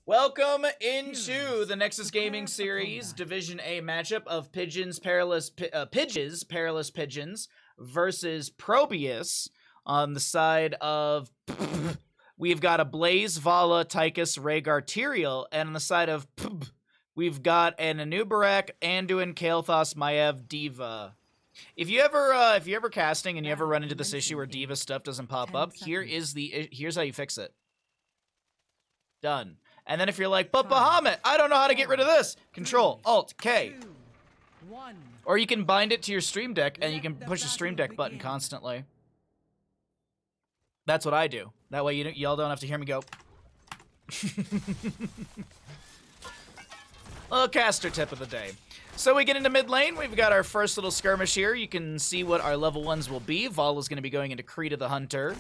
Welcome into the Nexus Gaming Series Division A matchup of Pidgeons, Perilous, Perilous Pidgeons versus ProBUs. On the side of we've got a Blaze, Vala, Tychus, Rhaegar, Tyrael, and on the side of we've got an Anubarak, Anduin, Kael'thas, Maiev, Diva. If you ever casting and you ever run into this issue where Diva stuff doesn't pop up, here's how you fix it. Done. And then if you're like, but Bahamut, I don't know how to get rid of this. Control, Alt, K. Or you can bind it to your Stream Deck and you can push the Stream Deck button constantly. That's what I do. That way y'all don't have to hear me go. A caster tip of the day. So we get into mid lane. We've got our first little skirmish here. You can see what our level 1s will be. Vala's going to be going into Krita the Hunter.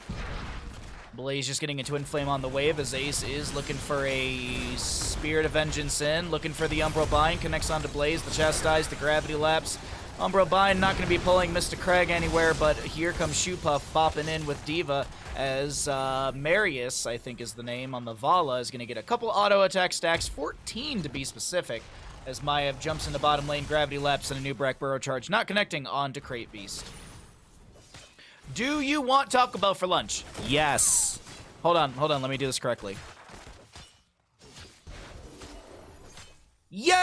Blaze just getting a Twin Flame on the wave as Ace is looking for a Spirit of Vengeance in. Looking for the Umbral Bind. Connects onto Blaze. The Chastise. The Gravity Lapse. Umbral Bind not going to be pulling Mr. Craig anywhere, but here comes Shoepuff bopping in with Diva as Marius, I think is the name, on the Vala is going to get a couple auto attack stacks, 14 to be specific, as Maiev jumps into bottom lane, Gravity Lapse, and a Anubarak Burrow Charge, not connecting onto Crate Beast. Do you want Taco Bell for lunch? Yes. Hold on, let me do this correctly. Yes!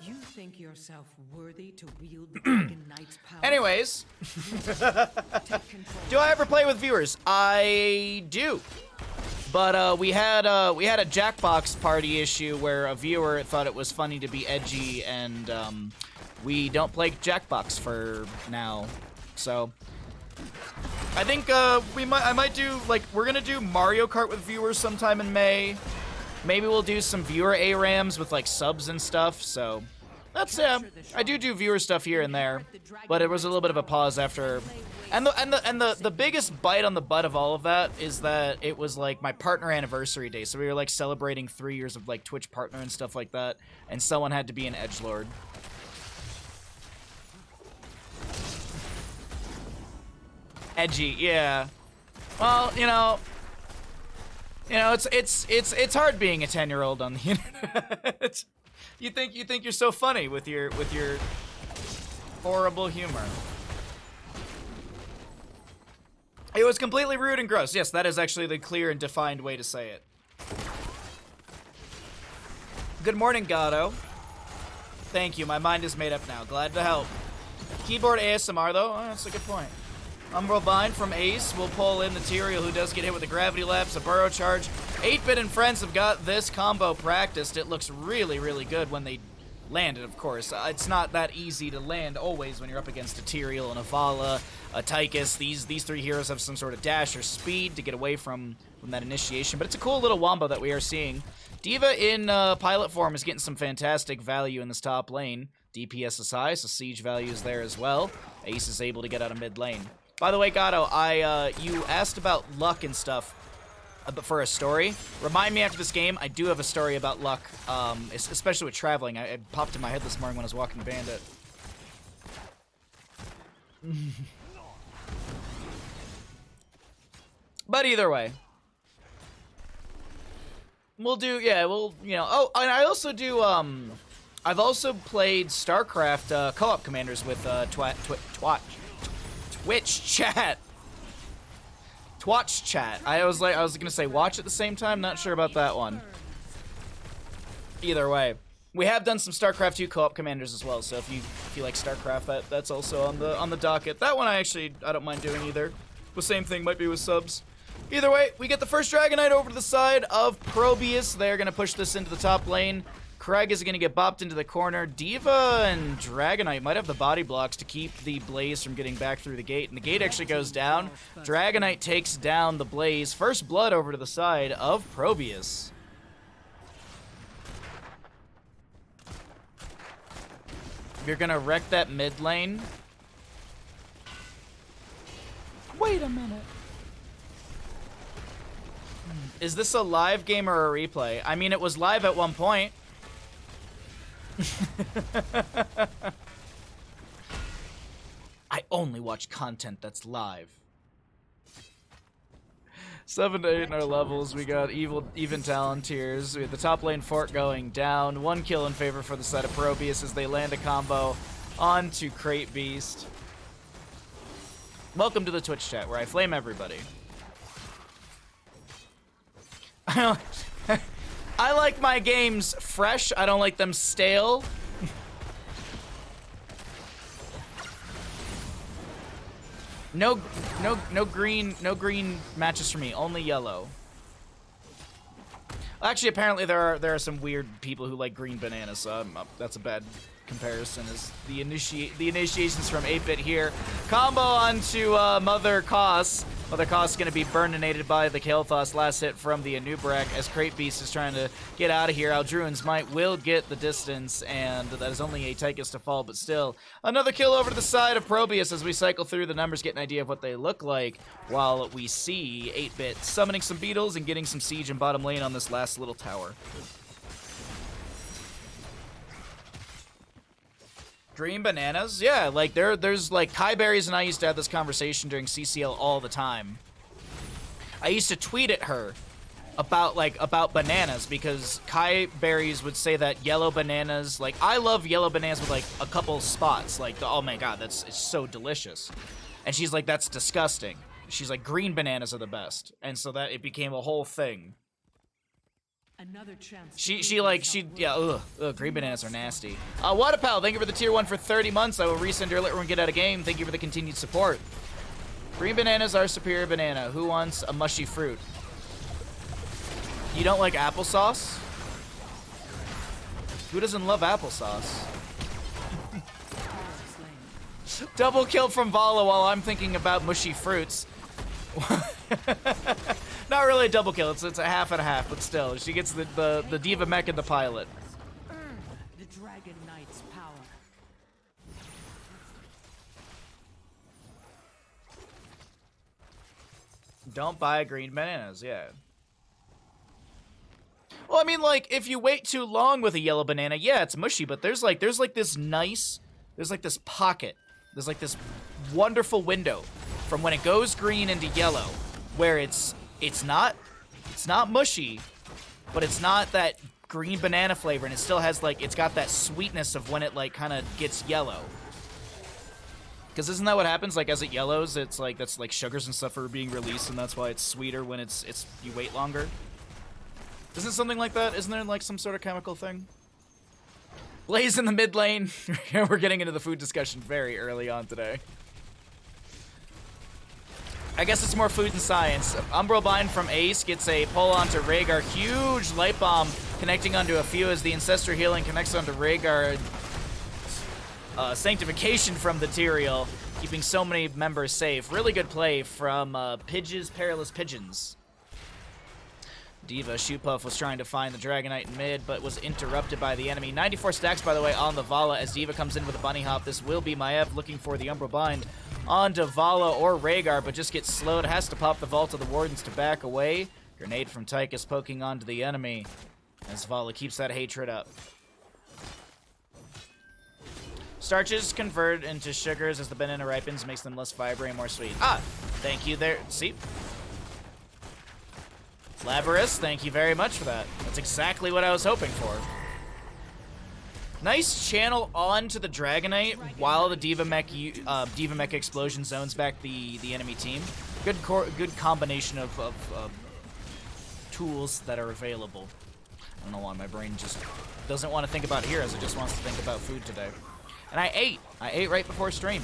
You think yourself worthy to wield the Dragon Knight's power? Anyways, do I ever play with viewers? I do. But we had a Jackbox party issue where a viewer thought it was funny to be edgy, and we don't play Jackbox for now. So I think I might do, like, we're gonna do Mario Kart with viewers sometime in May. Maybe we'll do some viewer ARAMs with like subs and stuff. So that's I do viewer stuff here and there, but it was a little bit of a pause after. And the biggest bite on the butt of all of that is that it was like my partner anniversary day, so we were like celebrating 3 years of like Twitch partner and stuff like that, and someone had to be an edgelord. Edgy, yeah. Well, you know, it's hard being a 10-year-old on the internet. You think you're so funny with your horrible humor. It was completely rude and gross. Yes, that is actually the clear and defined way to say it. Good morning, Gato. Thank you. My mind is made up now. Glad to help. Keyboard ASMR though. Oh, that's a good point. Umbral Bind from Ace will pull in the Tyrael, who does get hit with a Gravity Lapse, a Burrow Charge. 8-Bit and friends have got this combo practiced. It looks really, really good when they land it, of course. It's not that easy to land always when you're up against a Tyrael and a Vala, a Tychus. These three heroes have some sort of dash or speed to get away from that initiation, but it's a cool little wombo that we are seeing. Diva in pilot form is getting some fantastic value in this top lane. DPS is high, so siege value is there as well. Ace is able to get out of mid lane. By the way, Gato, you asked about luck and stuff, but for a story. Remind me after this game, I do have a story about luck, especially with traveling. It popped in my head this morning when I was walking Bandit. But either way. We'll do, yeah, we'll, you know, oh, and I also do, I've also played StarCraft co-op commanders with Twitch chat. Twatch chat. I was gonna say watch at the same time. Not sure about that one. Either way, we have done some StarCraft 2 co-op commanders as well. So if you like StarCraft, that's also on the docket. That one I don't mind doing either. The same thing might be with subs. Either way, we get the first Dragonite over to the side of ProBUs. They're gonna push this into the top lane. Craig is going to get bopped into the corner. Diva and Dragonite might have the body blocks to keep the Blaze from getting back through the gate. And the gate actually goes down. Dragonite takes down the Blaze. First blood over to the side of ProBUs. You're going to wreck that mid lane. Wait a minute. Is this a live game or a replay? I mean, it was live at one point. I only watch content that's live. 7 to 8 in our levels. We got even Talontiers. We have the top lane fort going down. 1 kill in favor for the side of ProBUs as they land a combo onto Crate Beast. Welcome to the Twitch chat where I flame everybody. I like my games fresh. I don't like them stale. No green matches for me. Only yellow. Actually, apparently there are some weird people who like green bananas. So that's a bad comparison. Is the initiations from 8-bit here. Combo onto Mother Koss. Mother Koss going to be burninated by the Kael'thas. Last hit from the Anub'arak as Crate Beast is trying to get out of here. Aldruin's Might will get the distance, and that is only a Tychus to fall, but still. Another kill over to the side of ProBUs as we cycle through the numbers, get an idea of what they look like, while we see 8-bit summoning some beetles and getting some siege in bottom lane on this last little tower. Green bananas? Yeah, like there's like Kai Berries and I used to have this conversation during CCL all the time. I used to tweet at her about bananas because Kai Berries would say that yellow bananas, like I love yellow bananas with like a couple spots, like oh my god, it's so delicious. And she's like, that's disgusting. She's like, green bananas are the best. And so that it became a whole thing. Another chance. Green bananas are nasty. Waterpal, thank you for the tier 1 for 30 months. I will resend your lit when we get out of game. Thank you for the continued support. Green bananas are superior banana. Who wants a mushy fruit? You don't like applesauce? Who doesn't love applesauce? Double kill from Vala while I'm thinking about mushy fruits. Not really a double kill, it's a half and a half, but still. She gets the Diva Mech and the pilot. The Dragon Knight's power. Don't buy green bananas, yeah. Well, I mean, like, if you wait too long with a yellow banana, yeah, it's mushy, but there's like this pocket. There's like this wonderful window from when it goes green into yellow, where it's not mushy, but it's not that green banana flavor, and it still has like, it's got that sweetness of when it like kind of gets yellow. Because isn't that what happens? Like as it yellows, it's like that's like sugars and stuff are being released, and that's why it's sweeter when it's you wait longer. Isn't it something like that? Isn't there like some sort of chemical thing? Blaze in the mid lane. We're getting into the food discussion very early on today. I guess it's more food and science. Umbral Bind from Ace gets a pull onto Rhaegar. Huge light bomb connecting onto a few as the Ancestor Healing connects onto Rhaegar. Sanctification from the Tyrael, keeping so many members safe. Really good play from Pidge's Perilous Pidgeons. Diva Shootpuff was trying to find the Dragonite in mid, but was interrupted by the enemy. 94 stacks, by the way, on the Vala as Diva comes in with a bunny hop. This will be Maev looking for the Umbral Bind onto Vala or Rhaegar, but just gets slowed. Has to pop the Vault of the Wardens to back away. Grenade from Tychus poking onto the enemy as Vala keeps that hatred up. Starches convert into sugars as the banana ripens, makes them less fibery and more sweet. Ah, thank you there. See? Labrys, thank you very much for that. That's exactly what I was hoping for. Nice channel onto the Dragonite while the Diva Mech explosion zones back the enemy team. Good combination of tools that are available. I don't know why my brain just doesn't want to think about heroes. It just wants to think about food today. And I ate right before stream.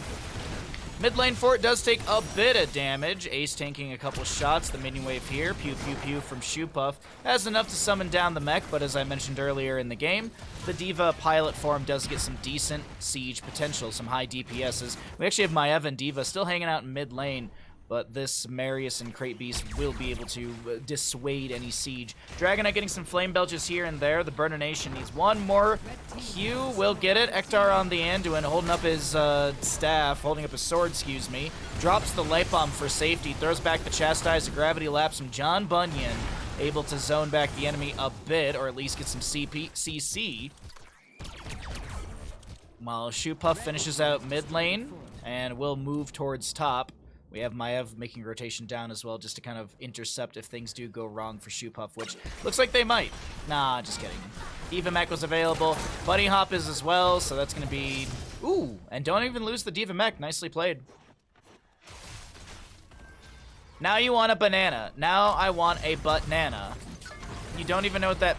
Mid lane fort does take a bit of damage. Ace tanking a couple shots. The minion wave here. Pew pew pew from Shootpuff has enough to summon down the mech, but as I mentioned earlier in the game, the Diva pilot form does get some decent siege potential, some high DPSs. We actually have Maev and Diva still hanging out in mid lane, but this Marius and Crate Beast will be able to dissuade any siege. Dragonite getting some flame belches here and there. The Burner Nation needs one more Q. Will get it. Ektar on the Anduin holding up his staff, holding up his sword, excuse me. Drops the light bomb for safety. Throws back the Chastise. The Gravity Lapse from John Bunyan. Able to zone back the enemy a bit, or at least get some CC. While Shootpuff finishes out mid lane and will move towards top. We have Maev making rotation down as well, just to kind of intercept if things do go wrong for Shoopuf, which looks like they might. Nah, just kidding. Diva Mech was available. Bunny Hop is as well, so that's going to be... Ooh, and don't even lose the Diva Mech. Nicely played. Now you want a banana. Now I want a butt-nana. You don't even know what that...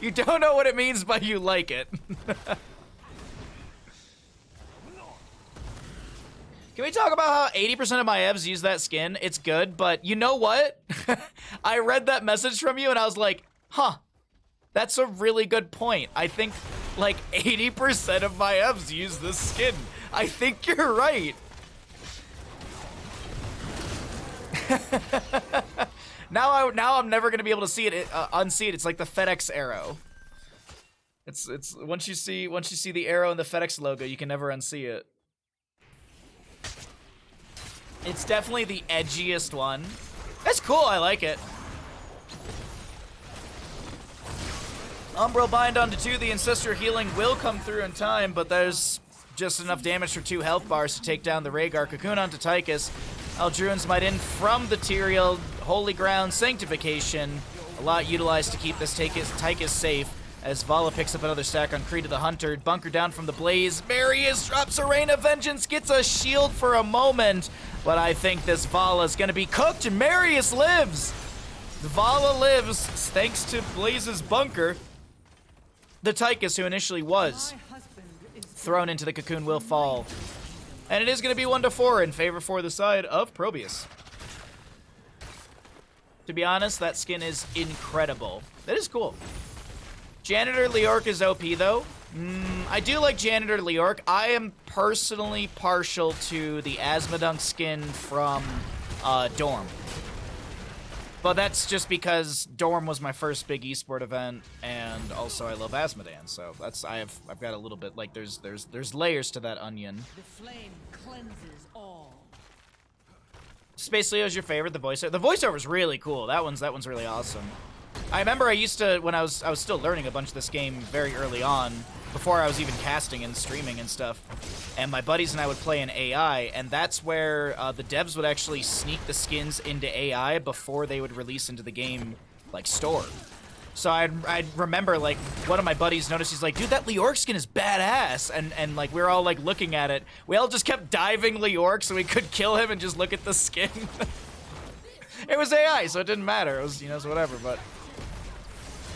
You don't know what it means, but you like it. Can we talk about how 80% of my evs use that skin? It's good, but you know what? I read that message from you and I was like, huh, that's a really good point. I think like 80% of my evs use this skin. I think you're right. Now I'm never gonna be able to see it, unsee it. It's like the FedEx arrow. It's once you see the arrow and the FedEx logo, you can never unsee it. It's definitely the edgiest one. That's cool, I like it. Umbral Bind onto 2, the Ancestral Healing will come through in time, but there's just enough damage for 2 health bars to take down the Rhaegar. Cocoon onto Tychus. Eldruin's Might in from the Tyrael. Holy Ground, Sanctification. A lot utilized to keep this Tychus safe. As Vala picks up another stack on Creed of the Hunter. Bunker down from the Blaze. Marius drops a Rain of Vengeance, gets a shield for a moment. But I think this Vala is going to be cooked, and Marius lives! The Vala lives, thanks to Blaze's Bunker. The Tychus, who initially was thrown into the cocoon, will fall. And it is going to be 1-4 in favor for the side of ProBUs. To be honest, that skin is incredible. That is cool. Janitor Leorc is OP, though. I do like Janitor Leorc. I am personally partial to the Asmodunk skin from Dorm. But that's just because Dorm was my first big esport event, and also I love Asmodan, so that's I've got a little bit like there's layers to that onion. The flame cleanses all. Space Leo's your favorite. The voiceover is really cool. That one's really awesome. I remember I used to, when I was still learning a bunch of this game very early on, before I was even casting and streaming and stuff, and my buddies and I would play in AI, and that's where the devs would actually sneak the skins into AI before they would release into the game, like, store. So I'd remember, like, one of my buddies noticed, he's like, dude, that Leorc skin is badass, and like, we were all, like, looking at it. We all just kept diving Leorc so we could kill him and just look at the skin. It was AI, so it didn't matter. It was, you know, it's whatever, but...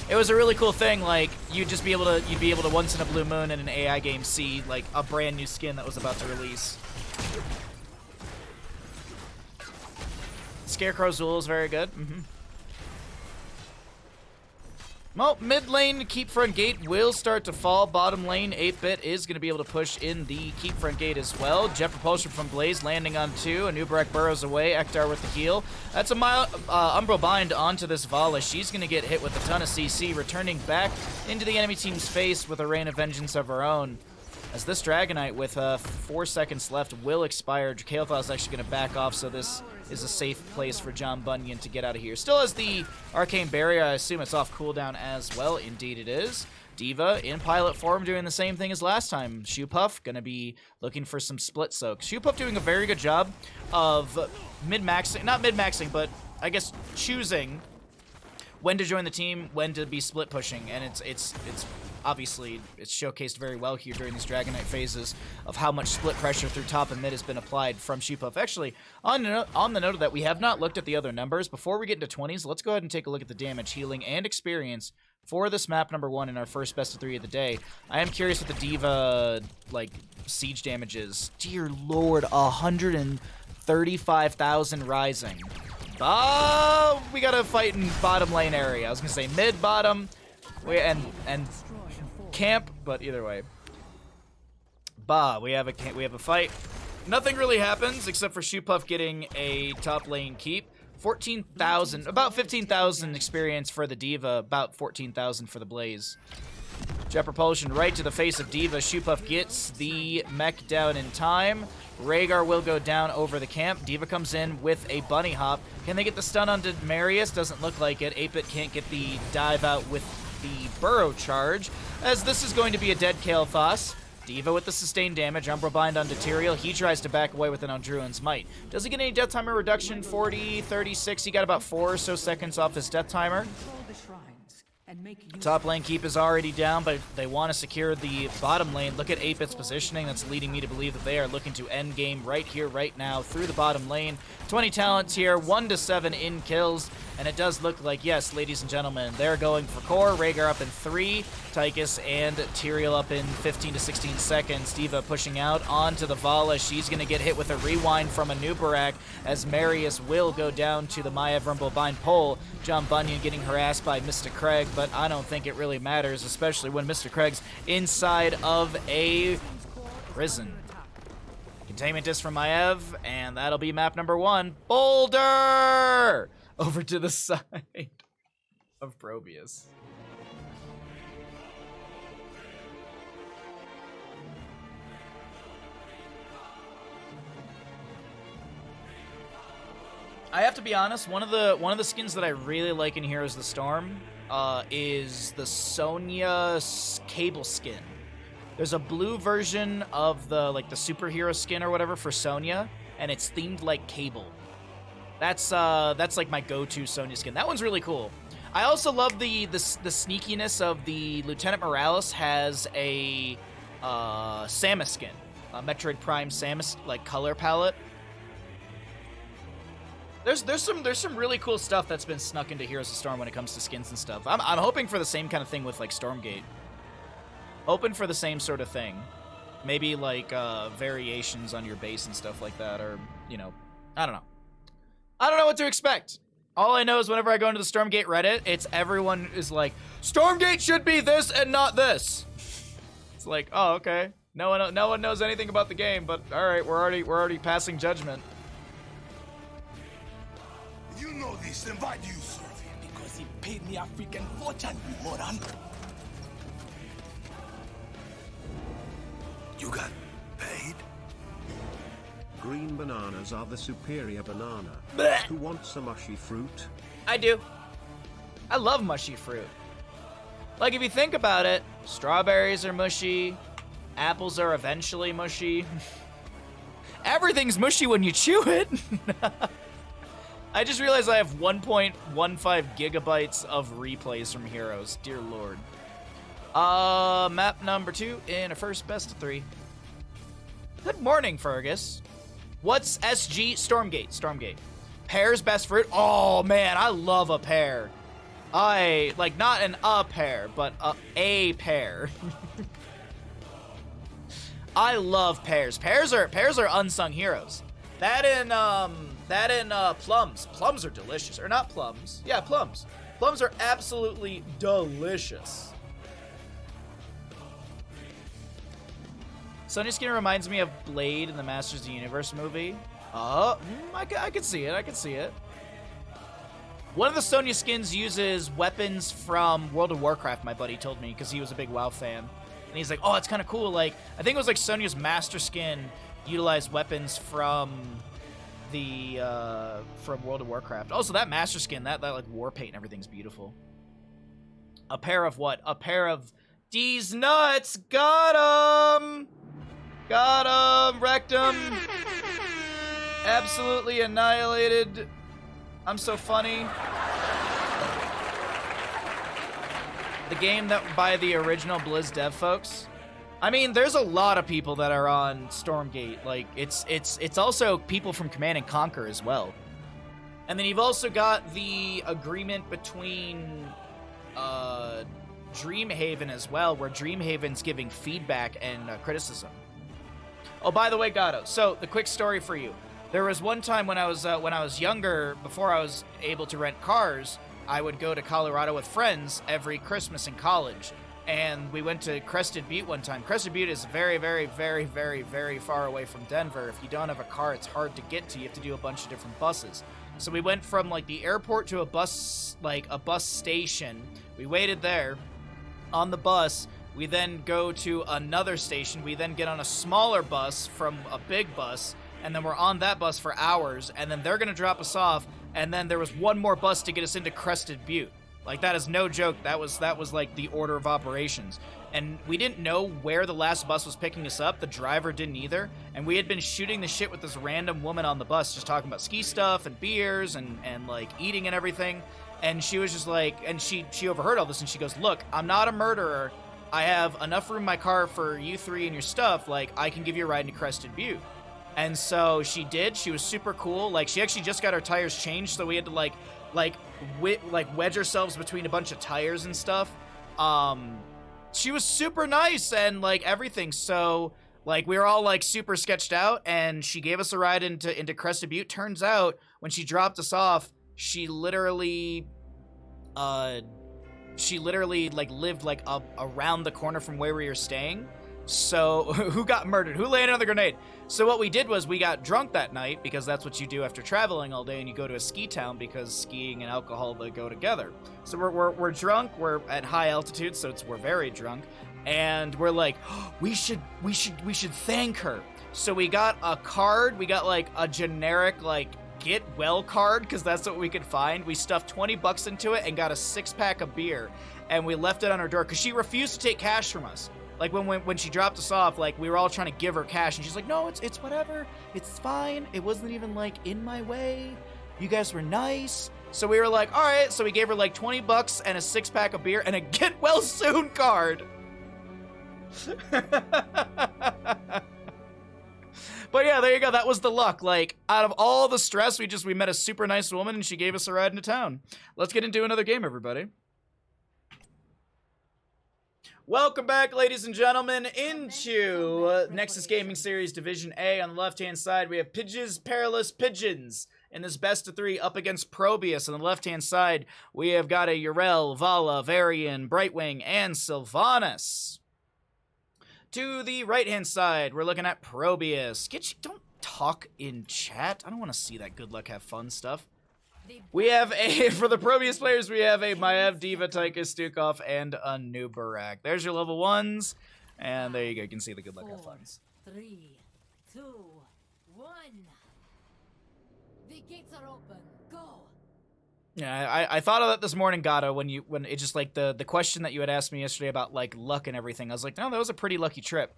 It was a really cool thing, like, you'd be able to once in a blue moon in an AI game see, like, a brand new skin that was about to release. Scarecrow Zool is very good. Well, mid lane, keep front gate will start to fall. Bottom lane, 8-bit is going to be able to push in the keep front gate as well. Jet propulsion from Blaze landing on 2. Anubarak burrows away. Ektar with the heal. That's a Umbral Bind onto this Vala. She's going to get hit with a ton of CC, returning back into the enemy team's face with a Rain of Vengeance of her own. As this Dragonite with 4 seconds left will expire. Kael'thas is actually going to back off, so this is a safe place for John Bunyan to get out of here. Still has the Arcane Barrier. I assume it's off cooldown as well. Indeed it is. Diva in pilot form doing the same thing as last time. Shoopuf going to be looking for some split soak. Shoopuf doing a very good job of mid-maxing, not mid-maxing, but I guess choosing when to join the team, when to be split pushing, and it's obviously, it's showcased very well here during these Dragonite phases of how much split pressure through top and mid has been applied from Shoopuf. Actually, on the note of that, we have not looked at the other numbers. Before we get into 20s, let's go ahead and take a look at the damage, healing, and experience for this map number 1 in our first best of 3 of the day. I am curious what the Diva, like, siege damage is. Dear Lord, 135,000 rising. Oh, we gotta fight in bottom lane area. I was gonna say mid, bottom, and camp, but either way. We have a fight. Nothing really happens except for Shoopuf getting a top lane keep. 14,000, about 15,000 experience for the Diva, about 14,000 for the Blaze. Jet propulsion right to the face of Diva. Shoopuf gets the mech down in time. Rhaegar will go down over the camp. Diva comes in with a bunny hop. Can they get the stun onto Marius? Doesn't look like it. 8-bit can't get the dive out with the burrow charge, as this is going to be a dead Kael'thas. D.Va with the sustained damage, Umbral Bind onto Tyrael. He tries to back away with an Druin's Might. Does he get any death timer reduction? 40, 36. He got about 4 or so seconds off his death timer. Control the shrines and make use Top lane keep is already down, but they want to secure the bottom lane. Look at 8-Bit's positioning. That's leading me to believe that they are looking to end game right here, right now, through the bottom lane. 20 talents here, 1 to 7 in kills, and it does look like, yes, ladies and gentlemen, they're going for core. Rhaegar up in 3, Tychus and Tyrael up in 15 to 16 seconds. D.Va pushing out onto the Vala. She's going to get hit with a rewind from a Nubarak as Marius will go down to the Maiev Rumblebind pole. John Bunyan getting harassed by Mr. Craig, but I don't think it really matters, especially when Mr. Craig's inside of a prison. Containment disc from Maiev, and that'll be map number 1. Boulder! Over to the side of ProBUs. I have to be honest, one of the skins that I really like in Heroes of the Storm is the Sonya Cable skin. There's a blue version of the superhero skin or whatever for Sonya, and it's themed like Cable. That's like my go-to Sonya skin. That one's really cool. I also love the sneakiness of the Lieutenant Morales has a Samus skin, a Metroid Prime Samus color palette. There's some really cool stuff that's been snuck into Heroes of Storm when it comes to skins and stuff. I'm hoping for the same kind of thing with Stormgate. Hoping for the same sort of thing. Maybe variations on your base and stuff like that, or I don't know. I don't know what to expect. All I know is whenever I go into the Stormgate Reddit, everyone is like, Stormgate should be this and not this. It's like, oh, okay. No one knows anything about the game, but all right, we're already passing judgment. You know this, then why do you serve him? Because he paid me a freaking fortune, you moron. You got paid? Green bananas are the superior banana. Blech. Who wants a mushy fruit? I do. I love mushy fruit. If you think about it, strawberries are mushy, apples are eventually mushy. Everything's mushy when you chew it. I just realized I have 1.15 gigabytes of replays from Heroes. Dear Lord. Map number 2 in a first best of 3. Good morning, Fergus. What's SG? Stormgate. Pear's best fruit? Oh, man, I love a pear. Not an a pear, but a pear. I love pears. Pears are unsung heroes. That and plums. Plums are delicious. Or not plums. Yeah, plums. Plums are absolutely delicious. Sonya skin reminds me of Blade in the Masters of the Universe movie. I could see it. One of the Sonya skins uses weapons from World of Warcraft, my buddy told me, because he was a big WoW fan. And he's like, oh, it's kind of cool. I think it was Sonya's Master skin utilized weapons from from World of Warcraft. Also, that Master skin, that war paint and everything's beautiful. A pair of what? A pair of D's nuts! Got him! Wrecked him! Absolutely annihilated. I'm so funny. The game that by the original Blizz dev folks. I mean, there's a lot of people that are on Stormgate. It's also people from Command and Conquer as well. And then you've also got the agreement between Dreamhaven as well, where Dreamhaven's giving feedback and criticism. Oh, by the way, Gato, so the quick story for you. There was one time when I was younger, before I was able to rent cars, I would go to Colorado with friends every Christmas in college. And we went to Crested Butte one time. Crested Butte is very, very, very, very, very far away from Denver. If you don't have a car, it's hard to get to. You have to do a bunch of different buses. So we went from the airport to a bus station. We waited there on the bus. We then go to another station. We then get on a smaller bus from a big bus. And then we're on that bus for hours. And then they're going to drop us off. And then there was one more bus to get us into Crested Butte. Like, that is no joke. That was like the order of operations. And we didn't know where the last bus was picking us up. The driver didn't either. And we had been shooting the shit with this random woman on the bus, just talking about ski stuff and beers and like eating and everything. And she was just like, and she overheard all this and she goes, look, I'm not a murderer. I have enough room in my car for you three and your stuff. Like, I can give you a ride into Crested Butte. And so she did. She was super cool. Like, she actually just got our tires changed, so we had to like wedge ourselves between a bunch of tires and stuff. She was super nice and like everything. So like we were all like super sketched out, and she gave us a ride into Crested Butte. Turns out when she dropped us off, she literally like lived like around the corner from where we were staying. So who got murdered? Who landed on the grenade? So what we did was we got drunk that night, because that's what you do after traveling all day, and you go to a ski town because skiing and alcohol, they go together. So we're drunk, we're at high altitude, so we're very drunk, and we're like, oh, we should thank her. So we got a card, we got like a generic like get well card, because that's what we could find. We stuffed 20 bucks into it and got a 6-pack of beer, and we left it on her door because she refused to take cash from us. Like, when she dropped us off, like, we were all trying to give her cash, and she's like, no, it's whatever. It's fine. It wasn't even, like, in my way. You guys were nice. So we were like, all right. So we gave her, like, 20 bucks and a 6-pack of beer and a get well soon card. But yeah, there you go. That was the luck. Like, out of all the stress, we met a super nice woman, and she gave us a ride into town. Let's get into another game, everybody. Welcome back, ladies and gentlemen, into Nexus Gaming Series Division A. On the left-hand side, we have Pidge's Perilous Pidgeons in this best of 3 up against ProBUs. On the left-hand side, we have got a Urel, Vala, Varian, Brightwing, and Sylvanas. To the right-hand side, we're looking at ProBUs. Don't talk in chat. I don't want to see that good luck, have fun stuff. We have for the ProBUs players, we have a Maev, Diva, Taika, Stukov, and a Nubarak. There's your level 1s, and there you go. You can see the good luck, have funs. 3, 2, 1. The gates are open. Go. Yeah, I thought of that this morning, Gato, when it just like the question that you had asked me yesterday about like luck and everything. I was like, no, that was a pretty lucky trip.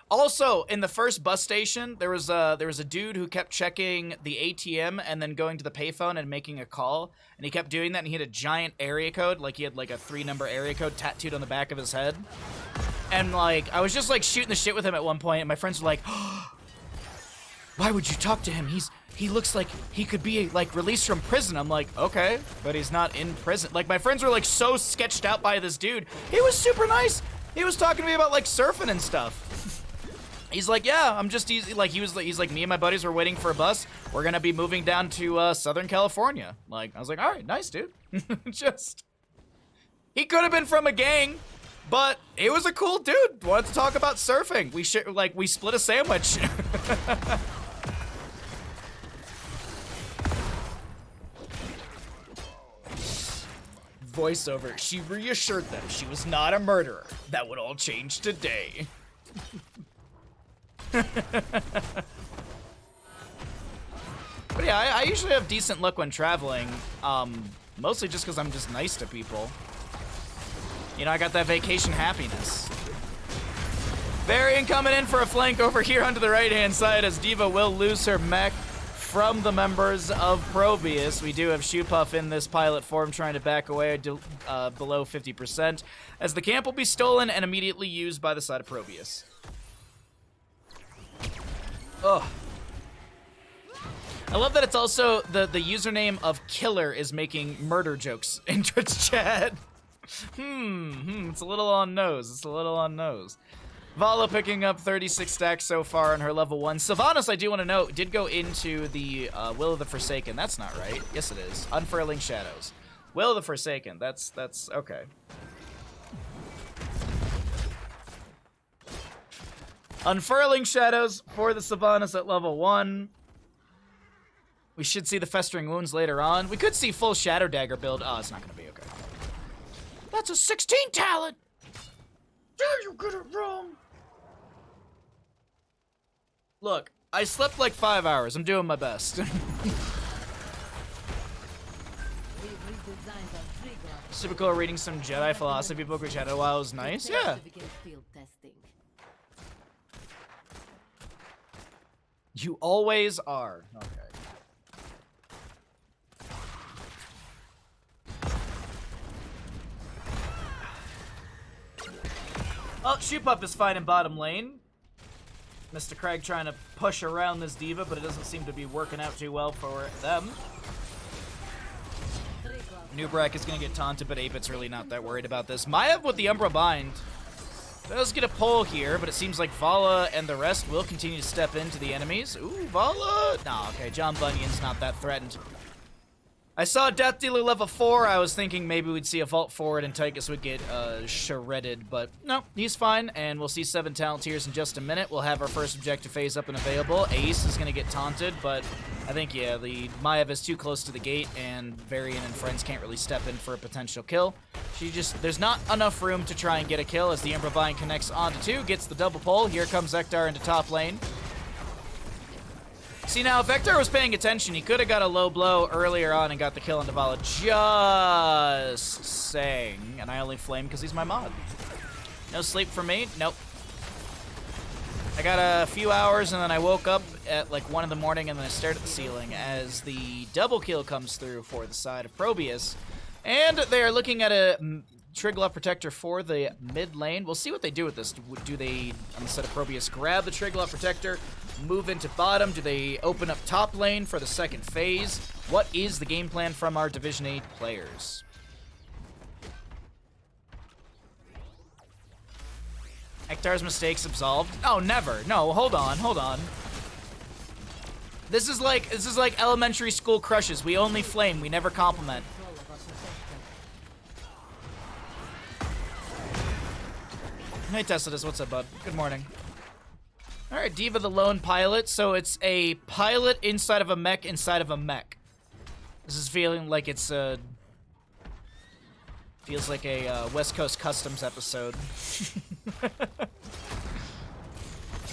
Also, in the first bus station, there was a dude who kept checking the ATM and then going to the payphone and making a call, and he kept doing that, and he had a giant area code, like he had like a 3-number area code tattooed on the back of his head. And like I was just like shooting the shit with him at one point, and my friends were like, oh, why would you talk to him? He looks like he could be like released from prison. I'm like, okay, but he's not in prison. Like my friends were like so sketched out by this dude. He was super nice. He was talking to me about like surfing and stuff. He's like, yeah, I'm just easy. Like he's like, me and my buddies were waiting for a bus. We're gonna be moving down to Southern California. Like I was like, all right, nice dude. Just he could have been from a gang, but he was a cool dude. Wanted to talk about surfing. We split a sandwich. Voiceover. She reassured them she was not a murderer. That would all change today. But yeah, I usually have decent luck when traveling. Mostly just because I'm just nice to people. You know, I got that vacation happiness. Varian coming in for a flank over here onto the right-hand side as Diva will lose her mech from the members of ProBUs. We do have Shoepuff in this pilot form trying to back away below 50%, as the camp will be stolen and immediately used by the side of ProBUs. Ugh. I love that it's also the username of Killer is making murder jokes in Twitch chat. It's a little on nose. It's a little on nose. Vala picking up 36 stacks so far on her level 1. Sylvanas, I do want to note, did go into the Will of the Forsaken. That's not right. Yes, it is. Unfurling Shadows. Will of the Forsaken. That's okay. Unfurling Shadows for the Sylvanas at level 1. We should see the Festering Wounds later on. We could see full Shadow Dagger build. Oh, it's not going to be okay. That's a 16 talent! Dare you get it wrong? Look, I slept like 5 hours. I'm doing my best. We've redesigned our trigger. Super cool reading some Jedi philosophy book which had a while was nice. Prepare Yeah. to begin field testing. You always are. Okay. Oh, Shoop-Up is fine in bottom lane. Mr. Craig trying to push around this diva, but it doesn't seem to be working out too well for them. Nubrak is going to get taunted, but 8-Bit's really not that worried about this. Maev with the Umbra Bind does get a pull here, but it seems like Vala and the rest will continue to step into the enemies. Ooh, Vala! Nah, okay, John Bunyan's not that threatened. I saw Death Dealer level 4. I was thinking maybe we'd see a vault forward and Tychus would get shredded, but no, he's fine, and we'll see 7 talent tiers in just a minute. We'll have our first objective phase up and available. Ace is going to get taunted, but I think, yeah, the Maev is too close to the gate, and Varian and friends can't really step in for a potential kill. There's not enough room to try and get a kill as the Ember Vine connects onto 2, gets the double pull. Here comes Ektar into top lane. See, now, if Ektar was paying attention, he could have got a low blow earlier on and got the kill on Vala. Just saying. And I only flame because he's my mod. No sleep for me? Nope. I got a few hours, and then I woke up at like 1 in the morning, and then I stared at the ceiling as the double kill comes through for the side of ProBUs. And they are looking at a Trigloff Protector for the mid lane. We'll see what they do with this. Do they, instead of ProBUs, grab the Trigloff Protector, move into bottom? Do they open up top lane for the second phase? What is the game plan from our Division 8 players? Ektar's mistakes absolved? Oh, never. No, hold on, hold on. This is like elementary school crushes. We only flame, we never compliment. Hey Tacitus, what's up, bud? Good morning. Alright, Diva the lone pilot. So it's a pilot inside of a mech inside of a mech. This is feeling like it's feels like a West Coast Customs episode.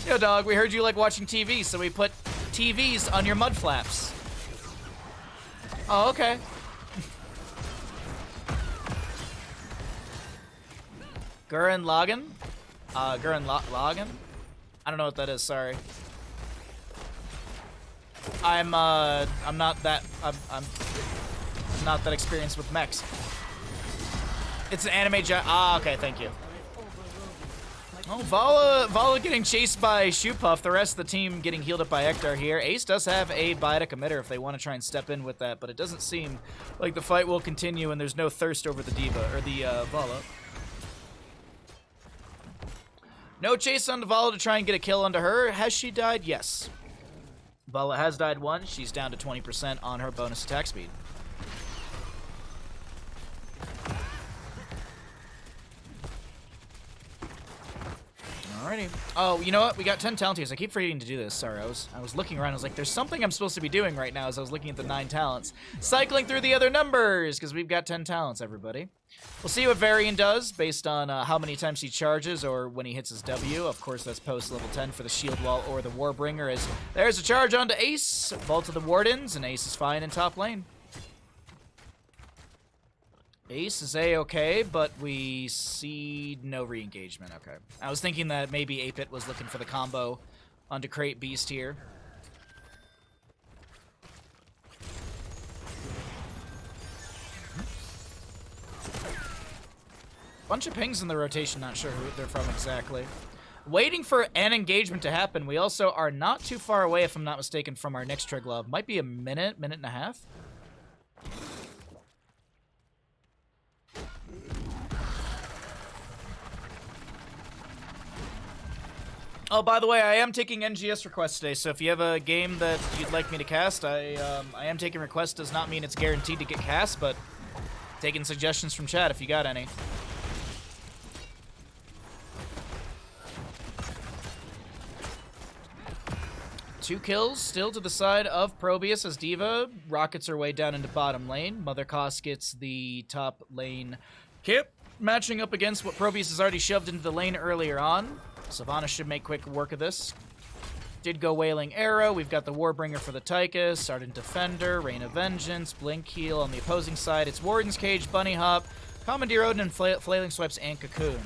Yo, dog, we heard you like watching TV, so we put TVs on your mud flaps. Oh, okay. Gurren Lagann? Gurren Lagann? I don't know what that is, sorry. I'm not that experienced with mechs. It's an anime okay, thank you. Oh, Vala getting chased by Shoop-Puff, the rest of the team getting healed up by Ektar here. Ace does have a biotic emitter if they want to try and step in with that, but it doesn't seem like the fight will continue and there's no thirst over the Diva, or the Vala. No chase onto Vala to try and get a kill onto her. Has she died? Yes. Vala has died once. She's down to 20% on her bonus attack speed. Alrighty. Oh, you know what? We got 10 talent tiers. I keep forgetting to do this. Sorry, I was looking around. I was like, there's something I'm supposed to be doing right now as I was looking at the 9 talents. Cycling through the other numbers, because we've got 10 talents, everybody. We'll see what Varian does based on how many times he charges or when he hits his W. Of course, that's post level 10 for the Shield Wall or the Warbringer. As there's a charge onto Ace. Vault of the Wardens, and Ace is fine in top lane. Ace is A-okay, but we see no re-engagement. Okay. I was thinking that maybe 8-Bit was looking for the combo onto Crate Beast here. Bunch of pings in the rotation, not sure who they're from exactly. Waiting for an engagement to happen. We also are not too far away, if I'm not mistaken, from our next Trigloff. Might be a minute and a half. Oh, by the way, I am taking NGS requests today, so if you have a game that you'd like me to cast, I am taking requests. Does not mean it's guaranteed to get cast, but taking suggestions from chat if you got any. Two kills still to the side of ProBUs as Diva rockets her way down into bottom lane. Mother Koss gets the top lane kip, matching up against what ProBUs has already shoved into the lane earlier on. Sivana should make quick work of this. Did go Wailing Arrow. We've got the Warbringer for the Tychus, Ardent Defender, Rain of Vengeance, Blink Heal on the opposing side. It's Warden's Cage, Bunny Hop, Commandeer Odin, and Flailing Swipes and Cocoon.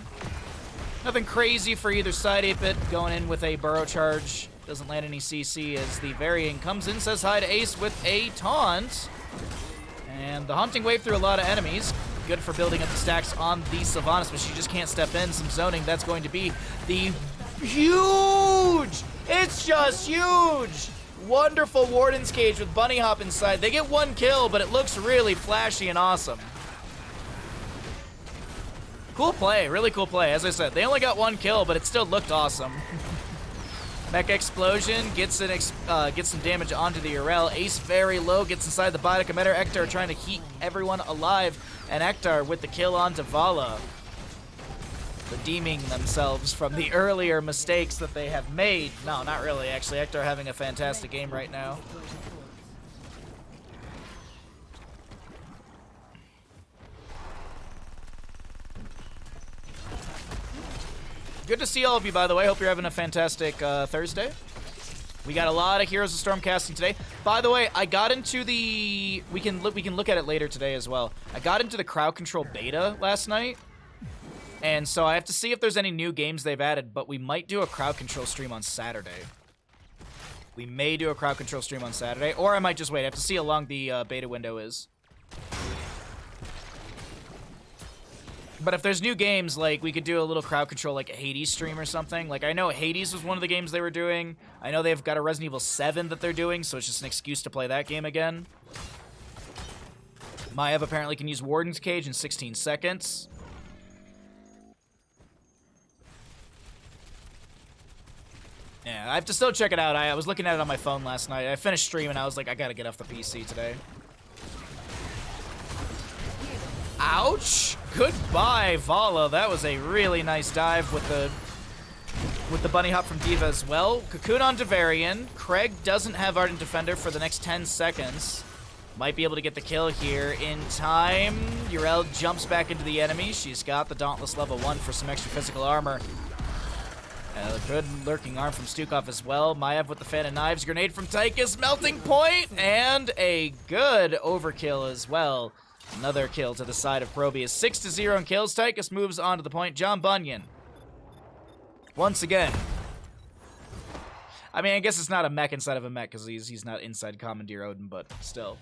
Nothing crazy for either side. 8-Bit going in with a Burrow Charge. Doesn't land any CC as the Varian comes in, says hi to Ace with a Taunt. And the Haunting Wave through a lot of enemies. Good for building up the stacks on the Sylvanas, but she just can't step in. Some zoning. That's going to be the huge! It's just huge! Wonderful Warden's Cage with Bunny Hop inside. They get 1 kill, but it looks really flashy and awesome. Cool play, really cool play. As I said, they only got 1 kill, but it still looked awesome. Mech Explosion gets some damage onto the Urel. Ace very low, gets inside the Biotic Emitter. Ektar trying to keep everyone alive, and Ektar with the kill onto Vala. Redeeming themselves from the earlier mistakes that they have made. No, not really, actually. Ektar having a fantastic game right now. Good to see all of you, by the way. Hope you're having a fantastic Thursday. We got a lot of Heroes of Storm casting today. By the way, I got into the... We can look at it later today as well. I got into the crowd control beta last night. And so I have to see if there's any new games they've added, but we might do a crowd control stream on Saturday. We may do a crowd control stream on Saturday, or I might just wait. I have to see how long the beta window is. But if there's new games, like, we could do a little crowd control, like a Hades stream or something. Like, I know Hades was one of the games they were doing. I know they've got a Resident Evil 7 that they're doing, so it's just an excuse to play that game again. Maev apparently can use Warden's Cage in 16 seconds. Yeah, I have to still check it out. I was looking at it on my phone last night. I finished streaming, I was like, I gotta get off the PC today. Ouch! Goodbye, Vala. That was a really nice dive with the Bunny Hop from D.Va as well. Cocoon on Devarian. Craig doesn't have Ardent Defender for the next 10 seconds. Might be able to get the kill here in time. Urel jumps back into the enemy. She's got the Dauntless level 1 for some extra physical armor. A good lurking arm from Stukov as well. Maev with the Fan of Knives. Grenade from Tychus. Melting Point. And a good overkill as well. Another kill to the side of ProBUs. 6-0 in kills. Tychus moves on to the point. John Bunyan. Once again. I mean, I guess it's not a mech inside of a mech because he's not inside Commandeer Odin, but still.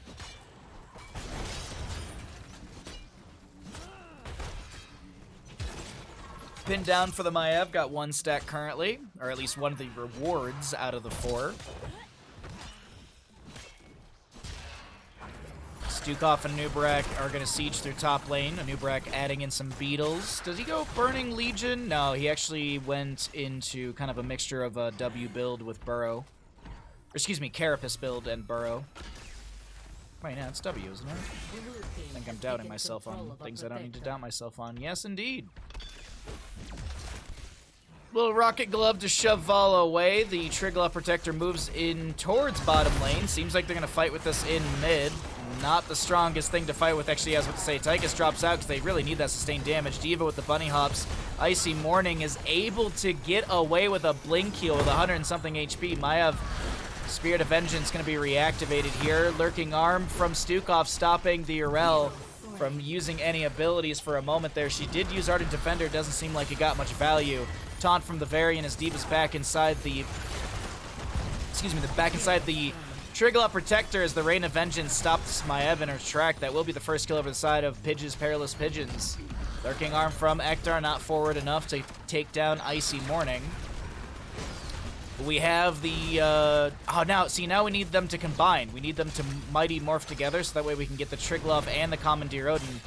Pinned down for the Maev. Got 1 stack currently, or at least one of the rewards out of the 4. Stukov and Anubarak are going to siege through top lane. Anubarak adding in some beetles. Does he go Burning Legion? No, he actually went into kind of a mixture of a W build with Burrow. Or excuse me, Carapace build and Burrow. Wait, no, it's W, isn't it? I think I'm doubting myself on things I don't need to doubt myself on. Yes, indeed. Little Rocket Glove to shove Vala away. The Triglav Protector moves in towards bottom lane. Seems like they're going to fight with us in mid. Not the strongest thing to fight with, actually, I was about to say. Tychus drops out because they really need that sustained damage. D.Va with the Bunny Hops. Icy Morning is able to get away with a Blink Heal with 100-something HP. Maev, Spirit of Vengeance going to be reactivated here. Lurking Arm from Stukov stopping the Urel from using any abilities for a moment there. She did use Ardent Defender. Doesn't seem like it got much value. Taunt from the Varian as D.Va's back inside the... back inside the Triglav Protector as the Rain of Vengeance stops Maev in her track. That will be the first kill over the side of Pidge's Perilous Pigeons. Lurking Arm from Ektar, not forward enough to take down Icy Morning. We have the, now we need them to combine. We need them to Mighty Morph together so that way we can get the Triglav and the Commandeer Odin.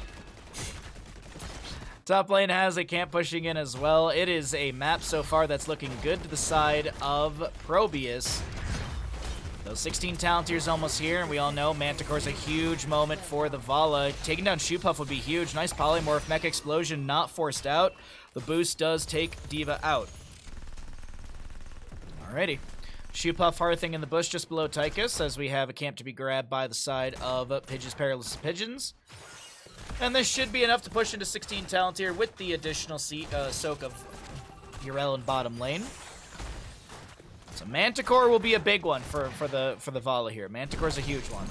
Top lane has a camp pushing in as well. It is a map so far that's looking good to the side of ProBUs. Those 16 Talontiers almost here, and we all know Manticore's a huge moment for the Vala. Taking down Shoepuff would be huge. Nice Polymorph. Mech Explosion not forced out. The boost does take D.Va out. Alrighty. Shoepuff Hearthing in the bush just below Tychus as we have a camp to be grabbed by the side of Pidge's Perilous Pigeons. And this should be enough to push into 16 Talontier with the additional soak of Urel in bottom lane. So Manticore will be a big one for the Vala here. Manticore's a huge one.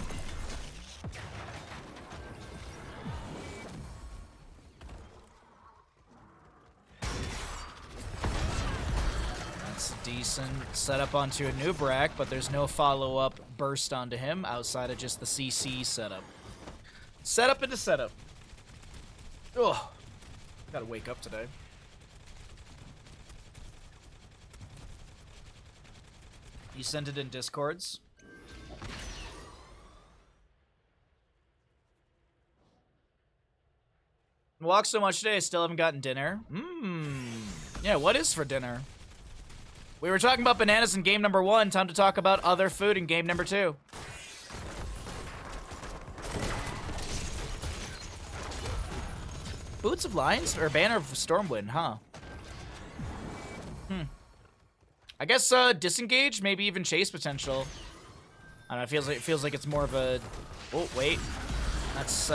That's a decent setup onto a Nubrak, but there's no follow-up burst onto him outside of just the CC setup. Setup into setup. Ugh. Gotta wake up today. You sent it in Discords. Walked so much today, I still haven't gotten dinner. Yeah, what is for dinner? We were talking about bananas in game number 1. Time to talk about other food in game number 2. Boots of Lions or Banner of Stormwind, huh? I guess disengage, maybe even chase potential. I don't know. It feels like it's more of a. Oh wait, that's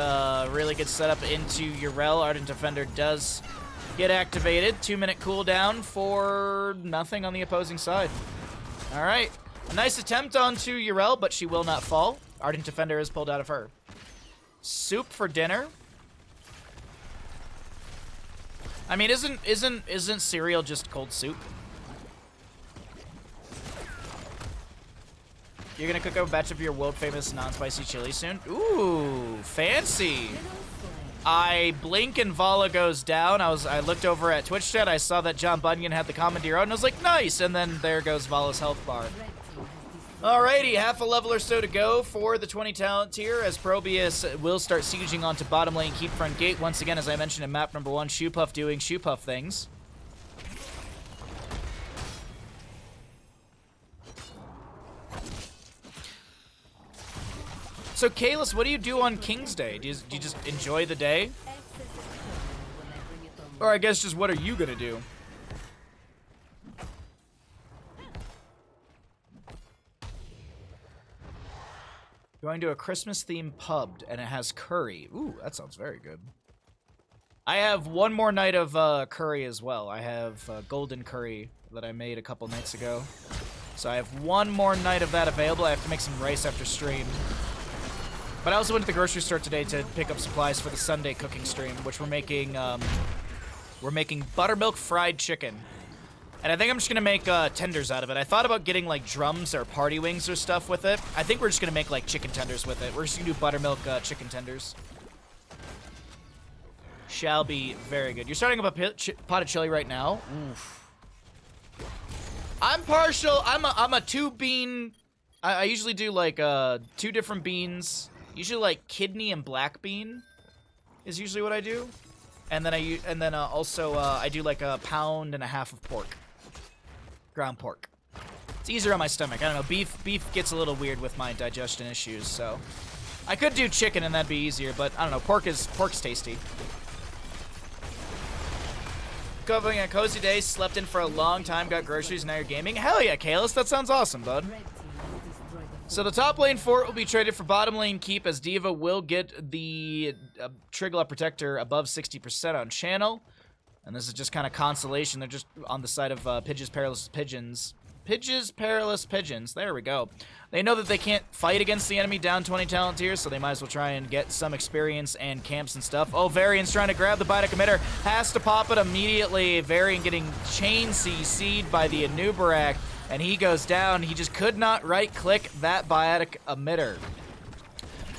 really good setup into Yrel. Ardent Defender does get activated. 2-minute cooldown for nothing on the opposing side. All right, a nice attempt onto Yrel, but she will not fall. Ardent Defender is pulled out of her. Soup for dinner. I mean, isn't cereal just cold soup? You're gonna cook up a batch of your world-famous non-spicy chili soon? Ooh, fancy! I blink and Vala goes down. I looked over at Twitch chat. I saw that John Bunyan had the commandeer out, and I was like, nice! And then there goes Vala's health bar. Alrighty, half a level or so to go for the 20 talent tier as ProBUs will start sieging onto bottom lane, keep front gate. Once again, as I mentioned in map number 1, Shoepuff doing Shoepuff things. So, Kalis, what do you do on King's Day? Do you just enjoy the day? Or I guess just what are you gonna do? Going to a Christmas-themed pub, and it has curry. Ooh, that sounds very good. I have one more night of curry as well. I have golden curry that I made a couple nights ago. So I have one more night of that available. I have to make some rice after stream. But I also went to the grocery store today to pick up supplies for the Sunday cooking stream, which we're making buttermilk fried chicken. And I think I'm just gonna make tenders out of it. I thought about getting like drums or party wings or stuff with it. I think we're just gonna make like chicken tenders with it. We're just gonna do buttermilk chicken tenders. Shall be very good. You're starting up a pot of chili right now. Oof. I'm partial. I'm a 2-bean. I usually do like 2 different beans. Usually like kidney and black bean is usually what I do. And then also I do like a 1.5 pounds of pork. Ground pork. It's easier on my stomach. I don't know. Beef gets a little weird with my digestion issues, so I could do chicken and that'd be easier, but I don't know. Pork's tasty. Covering a cozy day, slept in for a long time, got groceries, now you're gaming. Hell yeah, Kalis, that sounds awesome, bud. So the top lane fort will be traded for bottom lane keep as D.Va will get the Trigla Protector above 60% on channel. And this is just kind of consolation. They're just on the side of Pidge's Perilous Pigeons. Pidge's Perilous Pigeons. There we go. They know that they can't fight against the enemy down 20 talent tiers, so they might as well try and get some experience and camps and stuff. Oh, Varian's trying to grab the Bidec Emitter. Has to pop it immediately. Varian getting chain CC'd by the Anubarak, and he goes down. He just could not right-click that Bidec Emitter.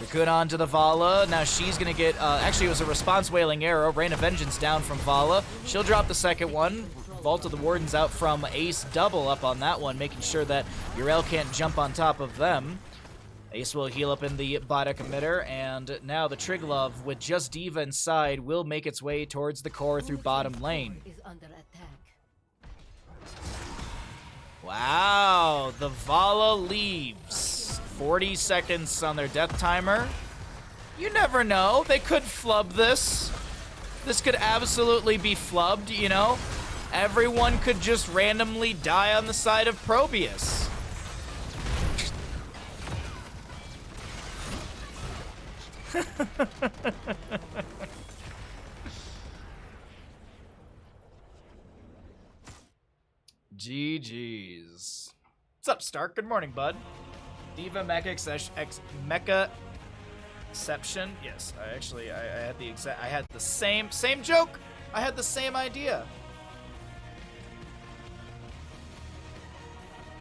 We're good on to the Vala. Now she's going to get, actually it was a response Wailing Arrow. Rain of Vengeance down from Vala. She'll drop the second one. Vault of the Wardens out from Ace double up on that one, making sure that Yrel can't jump on top of them. Ace will heal up in the Bidec Emitter, and now the Triglove with just D.Va inside will make its way towards the core through bottom lane. Is under attack. Wow, the Vala leaves. 40 seconds on their death timer. You never know. They could flub this. This could absolutely be flubbed, you know? Everyone could just randomly die on the side of ProBUs. GG's. What's up, Stark? Good morning, bud. Diva Mecha Exception. Yes, I had the same joke. I had the same idea.